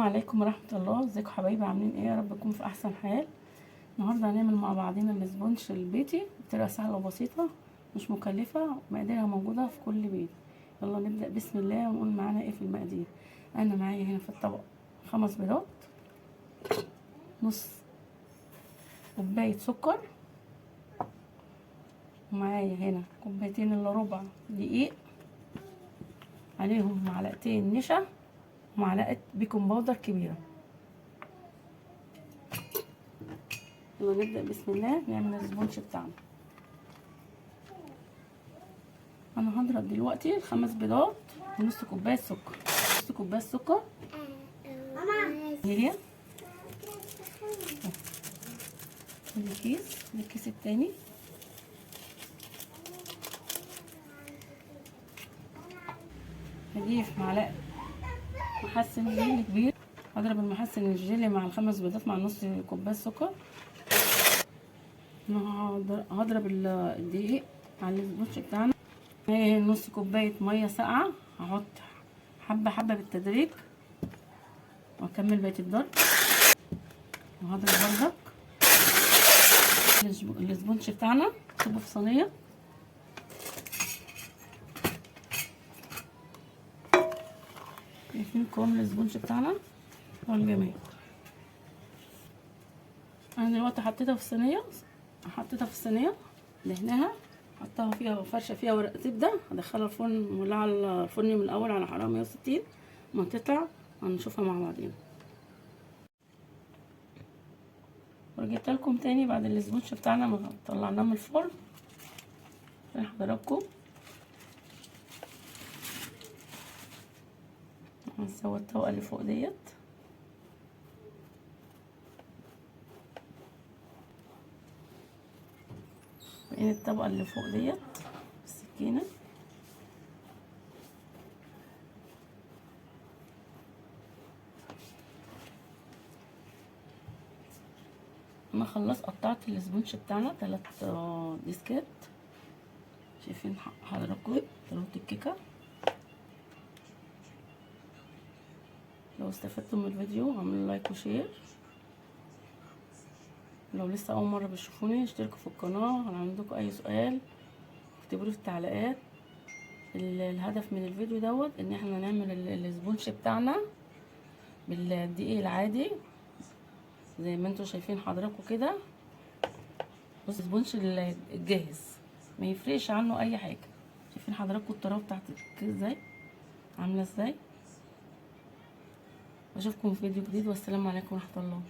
عليكم ورحمة الله. ازيكم حبايبي؟ عاملين ايه؟ يا رب تكونوا في احسن حال. النهارده هنعمل مع بعضنا الاسبونج البيتي بطريقه سهله وبسيطه مش مكلفه، مقاديرها موجوده في كل بيت. يلا نبدا بسم الله ونقول معانا ايه في المقادير. انا معايا هنا في الطبق 5 بيضات، نص كوبايه سكر، ومعايا هنا كوبايتين الا ربع دقيق، عليهم معلقتين نشا ومعلقه بيكنج باودر كبيره. يلا نبدأ بسم الله نعمل الاسبونج بتاعنا. انا هضرب دلوقتي 5 بيضات ونص كوبايه سكر. نص كوبايه سكر فانيليا، الكيس التاني، هضيف معلقه محسن جيلي كبير. هضرب المحسن الجيلي مع ال5 بيضات مع نص كوبايه سكر. هضرب الدقيق على الاسبونج بتاعنا. هي نص كوبايه ميه ساقعه، هحط حبه حبه بالتدريج واكمل بقيه الضرب. وهضرب بردك الاسبونج بتاعنا، نحطه في صينيه. شايفين قوام الاسبونج بتاعنا والجمال. انا دلوقتي حطيتها في الصينيه، دهناها، حطها فيها فرشه فيها ورق زبده. هدخلها الفرن، مولعه الفرن من الاول على حراره 160. ما تطلع هنشوفها مع بعضينا. ورجعت لكم تاني بعد الاسبونج بتاعنا ما طلعناه من الفرن لحضراتكم. هنسوي الطبقه اللي فوق ديت. بين الطبقه اللي فوق ديت بالسكينه. انا خلصت، قطعت الاسبونج بتاعنا 3 ديسكات. شايفين حضراتكم طريقه الكيكه. لو استفدتم من الفيديو اعملوا لايك وشير. لو لسه اول مره بتشوفوني اشتركوا في القناه. لو عندكم اي سؤال اكتبوا لي في التعليقات. الهدف من الفيديو دوت ان احنا نعمل الاسبونج بتاعنا بالدقيق العادي زي ما انتوا شايفين حضراتكم كده. بص الاسبونج الجاهز ما يفرقش عنه اي حاجه. شايفين حضراتكم الطراوه بتاعت ازاي عامله ازاي. اشوفكم في فيديو جديد، والسلام عليكم ورحمه الله.